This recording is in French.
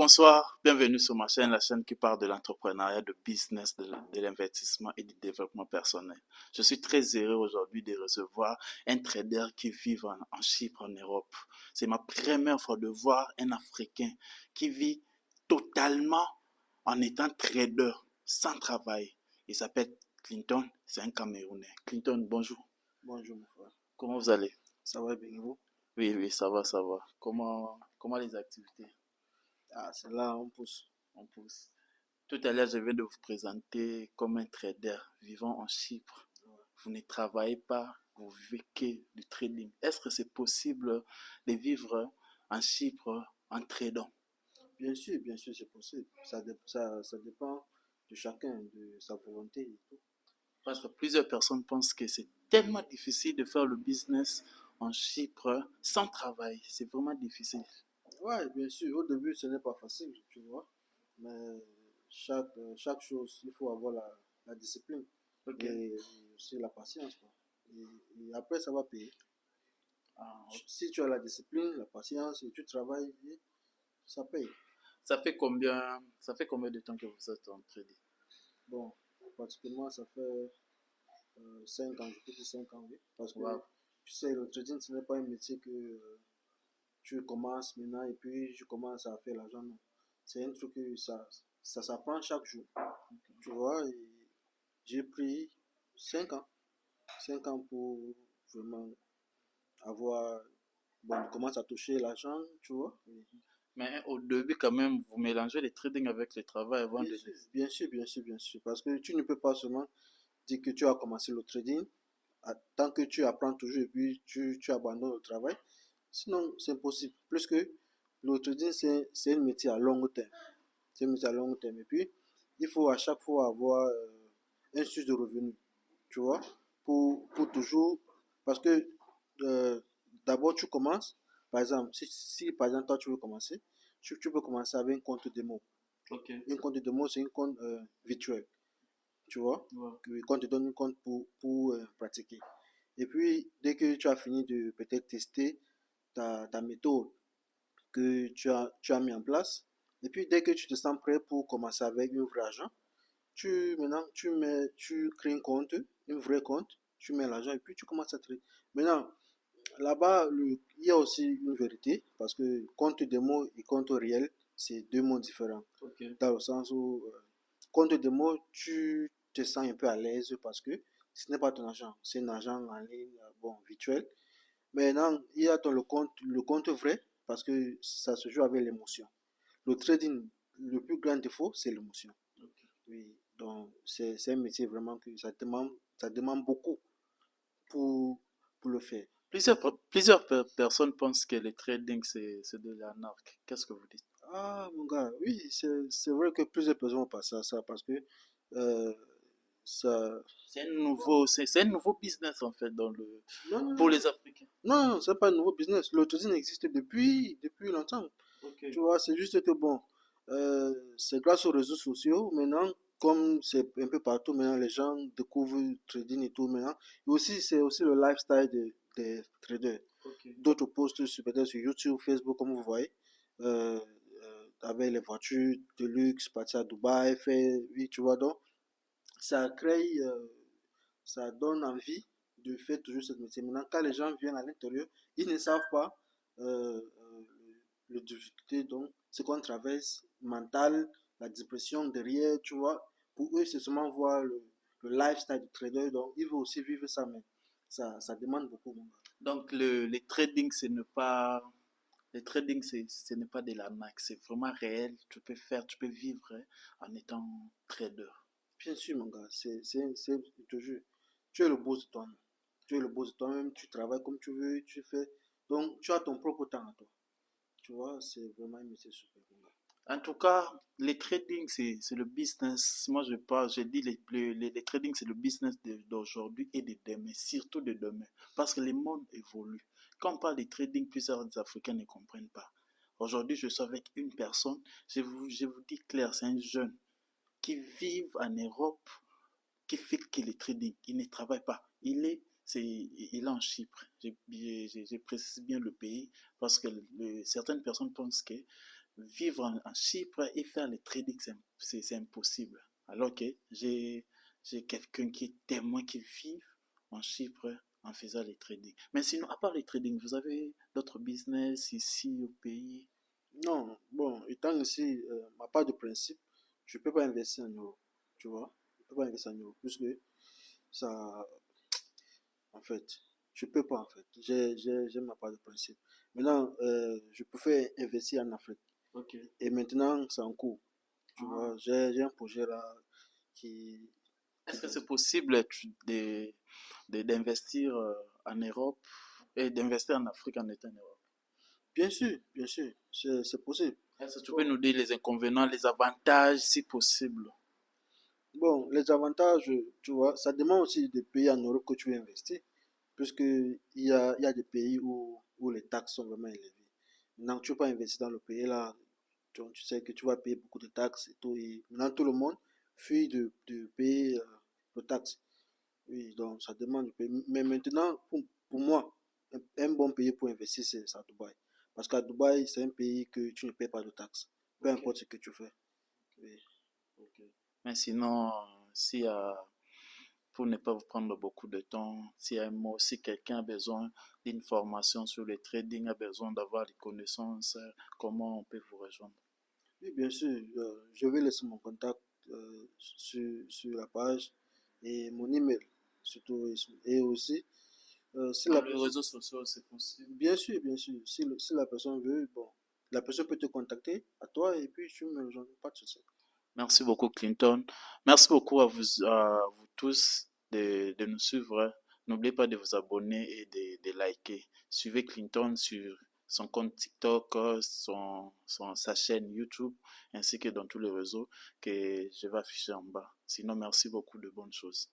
bonsoir, bienvenue sur ma chaîne, la chaîne qui parle de l'entrepreneuriat, de business, de l'investissement et du développement personnel. Je suis très heureux aujourd'hui de recevoir un trader qui vit en Chypre, en Europe. C'est ma première fois de voir un Africain qui vit totalement en étant trader, sans travail. Il s'appelle Clinton, c'est un Camerounais. Clinton, bonjour. Bonjour mon frère, Comment vous allez? ça va bien et vous? Oui, ça va, ça va. Comment les activités? Ah, c'est là, on pousse. On pousse. Tout à l'heure, je viens de vous présenter comme un trader vivant en Chypre. Vous ne travaillez pas, vous vivez que du trading. Est-ce que c'est possible de vivre en Chypre en tradant? Bien sûr, c'est possible. Ça dépend de chacun, de sa volonté et tout. Parce que plusieurs personnes pensent que c'est tellement difficile de faire le business en Chypre sans travail. C'est vraiment difficile. Ouais, bien sûr, au début, ce n'est pas facile, tu vois. Mais chaque chose, il faut avoir la discipline Ok. et aussi la patience, quoi. Et après, ça va payer. Ah, ok. Si tu as la discipline, la patience et tu travailles, ça paye. Ça fait combien de temps que vous êtes en trading? Bon, particulièrement, ça fait 5 ans, je peux dire 5 ans, oui. Parce que, Wow. tu sais, le trading, ce n'est pas un métier que tu commences maintenant et puis tu commences à faire l'argent. Non. C'est un truc que ça s'apprend chaque jour. Tu vois, et j'ai pris 5 ans. 5 ans pour vraiment avoir, bon, commence à toucher l'argent, tu vois. Mais au début, quand même, vous mélangez le trading avec le travail avant Bien de... sûr, bien sûr, bien sûr, bien sûr. Parce que tu ne peux pas seulement dire que tu as commencé le trading, tant que tu apprends toujours et puis tu abandonnes le travail. Sinon, c'est impossible. Plus que le trading, c'est un métier à long terme. C'est un métier à long terme. Et puis, il faut à chaque fois avoir un source de revenus, tu vois, pour toujours. Parce que d'abord, tu commences, par exemple, si par exemple, toi, tu veux commencer, tu peux commencer avec un compte démo. Ok. Un compte démo, c'est un compte virtuel, tu vois, Wow. qu'on te donne un compte pour pratiquer. Et puis, dès que tu as fini de peut-être tester ta méthode que tu as mis en place, et puis dès que tu te sens prêt pour commencer avec un vrai argent, maintenant, tu crées un compte, un vrai compte, tu mets l'argent et puis tu commences à trader. Maintenant, là-bas, il y a aussi une vérité, parce que compte démo et compte réel, c'est deux mondes différents. Ok. Dans le sens où, compte démo, tu te sens un peu à l'aise parce que ce n'est pas ton argent, c'est un argent en ligne, bon, virtuel. Maintenant, il y a le compte vrai, parce que ça se joue avec l'émotion. Le trading, le plus grand défaut, c'est l'émotion. Ok. Oui, donc c'est un métier vraiment que ça demande beaucoup pour, pour le faire. Plusieurs personnes pensent que le trading, c'est de l'arnaque. Qu'est-ce que vous dites? Ah, mon gars, oui, c'est vrai que plusieurs personnes passent à ça parce que euh, ça. C'est un nouveau business, en fait, Non, non, pour non, les Africains. non, non, c'est pas un nouveau business. Le trading existe depuis longtemps. Ok. Tu vois, c'est juste que bon, c'est grâce aux réseaux sociaux maintenant, comme c'est un peu partout maintenant, les gens découvrent le trading et tout maintenant. Et aussi, c'est aussi le lifestyle des traders. Ok. D'autres postent peut-être sur YouTube, Facebook, comme vous voyez, avec les voitures de luxe, partir à Dubaï, faire, oui, tu vois, donc ça crée, ça donne envie de faire toujours ce métier. Maintenant, quand les gens viennent à l'intérieur, ils ne savent pas le difficulté, donc ce qu'on traverse, mental, la dépression derrière, tu vois. Pour eux, c'est seulement voir le lifestyle du trader, donc ils veulent aussi vivre ça, mais ça demande beaucoup, mon gars. Donc, le trading, le trading, ce n'est pas de l'arnaque. C'est vraiment réel. Tu peux vivre en étant trader. Bien sûr, mon gars, je te jure, tu es le boss de toi-même. Tu es le boss de toi-même, tu travailles comme tu veux, tu fais. Donc, tu as ton propre temps à toi. Tu vois, c'est vraiment un métier super, mon gars. En tout cas, les trading, c'est le business. Moi, je parle, je dis les trading, c'est le business d'aujourd'hui et de demain, surtout de demain. Parce que le monde évolue. Quand on parle de trading, plusieurs Africains ne comprennent pas. Aujourd'hui, je suis avec une personne, je vous dis clair, c'est un jeune qui vit en Europe, qui fait que le trading. Il ne travaille pas. Il est en Chypre. Je précise bien le pays parce que certaines personnes pensent que vivre en Chypre et faire le trading, c'est impossible. Alors que j'ai quelqu'un qui est témoin qui vit en Chypre en faisant les trading. Mais sinon, à part les trading, vous avez d'autres business ici au pays? Non, bon, étant ici, ma part de principe, je peux pas investir en euros, tu vois. Je peux pas investir en euros, puisque ça, en fait, je peux pas, en fait. J'ai ma part de principe. Maintenant, je préfère investir en Afrique. Ok. Et maintenant, c'est en cours. Tu Ah. vois, j'ai un projet là qui, qui Est-ce que va. c'est possible d'investir en Europe et d'investir en Afrique en étant en Europe? Bien sûr, c'est possible. Est-ce que tu peux Bon, nous dire les inconvénients, les avantages, si possible? bon, les avantages, tu vois, ça demande aussi des pays en Europe que tu veux investir, puisque il y a des pays où les taxes sont vraiment élevées. Maintenant, tu ne peux pas investir dans le pays là, tu sais que tu vas payer beaucoup de taxes et tout, et maintenant tout le monde fuit de payer de taxes. Oui, donc ça demande du pays. Mais maintenant, pour moi, un bon pays pour investir, c'est à Dubaï. Parce qu'à Dubaï, c'est un pays que tu ne payes pas de taxes, peu Ok. importe ce que tu fais. Oui. Ok. Mais sinon, s'il y a, pour ne pas vous prendre beaucoup de temps, si moi aussi quelqu'un a besoin d'une formation sur le trading, a besoin d'avoir des connaissances, comment on peut vous rejoindre? Oui, bien sûr, je vais laisser mon contact sur la page et mon email, surtout, et aussi, si Dans la les personne, réseaux sociaux, c'est possible. bien sûr, si si la personne veut, bon, la personne peut te contacter à toi et puis tu me rejoins, pas de souci. Merci beaucoup, Clinton. Merci beaucoup à vous tous de nous suivre. N'oubliez pas de vous abonner et de liker. Suivez Clinton sur son compte TikTok, sa chaîne YouTube, ainsi que dans tous les réseaux que je vais afficher en bas. Sinon, merci beaucoup de bonnes choses.